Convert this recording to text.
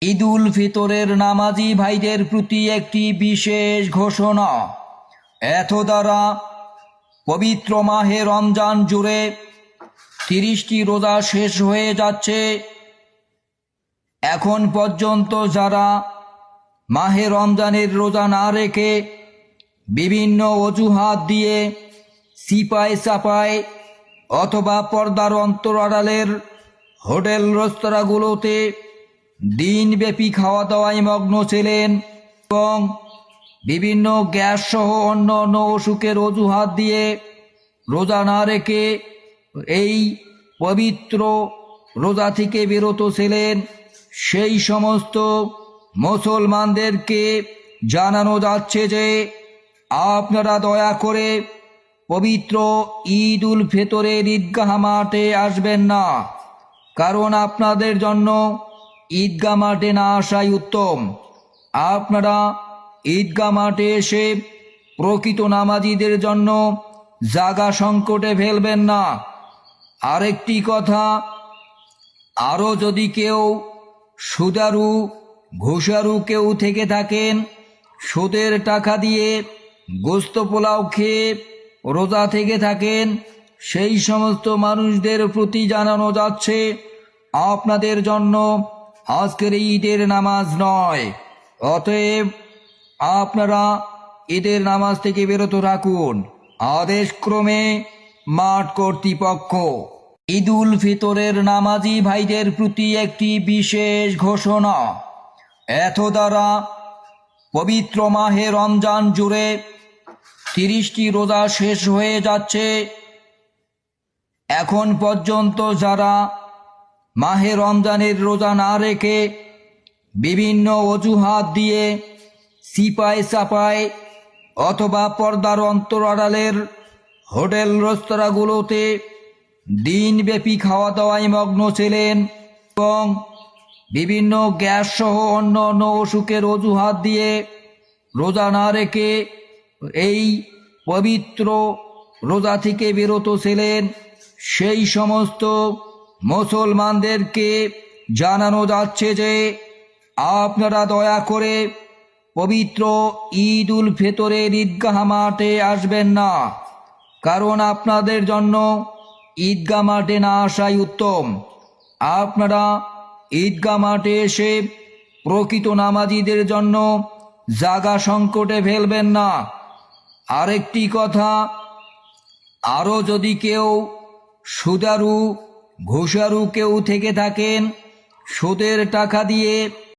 ঈদুল ফিতরের নামাজি ভাইদের প্রতি একটি বিশেষ ঘোষণা। এত দ্বারা পবিত্র মাহে রমজান জুড়ে 30টি রোজা শেষ হয়ে যাচ্ছে। এখন পর্যন্ত যারা মাহে রমজানের রোজা না রেখে বিভিন্ন অজুহাত দিয়ে সিপাই চাপায় অথবা পর্দার অন্তরালের হোটেল রেস্তোরাঁগুলোতে দিনব্যাপী খাওয়া দাওয়ায় মগ্ন ছিলেন এবং বিভিন্ন গ্যাস সহ অন্য অন্য অসুখের অজুহাত দিয়ে রোজা না রেখে এই পবিত্র রোজা থেকে বিরত ছিলেন, সেই সমস্ত মুসলমানদেরকে জানানো যাচ্ছে যে আপনারা দয়া করে পবিত্র ঈদ উল ফিতরের ঈদগাহ মাঠে আসবেন না, কারণ আপনাদের জন্য ঈদগাহ মাঠে না আসাই উত্তম। আপনারা ঈদগাহ মাঠে এসে প্রকৃত নামাজীদের জন্য জায়গা সংকটে ফেলবেন না। আরেকটি কথা, আরও যদি কেউ সুদারু ঘুষারু কেউ থেকে থাকেন, সুদের টাকা দিয়ে গোস্ত পোলাও খেয়ে রোজা থেকে থাকেন, সেই সমস্ত মানুষদের প্রতি জানানো যাচ্ছে আপনাদের জন্য আজকের ঈদের নামাজ নয়। অতএব আপনারা ঈদের নামাজ থেকে বিরত রাখুন। আদেশক্রমে মাঠ কর্তৃপক্ষ। ঈদুল ফিতরের নামাজি ভাইদের প্রতি একটি বিশেষ ঘোষণা। এত দ্বারা পবিত্র মাহে রমজান জুড়ে 30টি রোজা শেষ হয়ে যাচ্ছে। এখন পর্যন্ত যারা মাহে রমজানের রোজা না রেখে বিভিন্ন অজুহাত দিয়ে সিপাই চাপায় অথবা পর্দার অন্তরালের হোটেল রেস্তোরাঁগুলোতে দিনব্যাপী খাওয়া দাওয়ায় মগ্ন ছিলেন এবং বিভিন্ন গ্যাস সহ অন্য অন্য অসুখের অজুহাত দিয়ে রোজা না রেখে এই পবিত্র রোজা থেকে বিরত ছিলেন, সেই সমস্ত মুসলমানদেরকে জানানো যাচ্ছে যে আপনারা দয়া করে পবিত্র ঈদ উল ফিতরের ঈদগাহ মাঠে আসবেন না, কারণ আপনাদের জন্য ঈদগাহ মাঠে না আসাই উত্তম। আপনারা ঈদগাহ মাঠে এসে প্রকৃত নামাজীদের জন্য জায়গা সংকটে ফেলবেন না। আরেকটি কথা, আরও যদি কেউ সুদারু ঘুষারু কেউ থেকে থাকেন, সুদের টাকা দিয়ে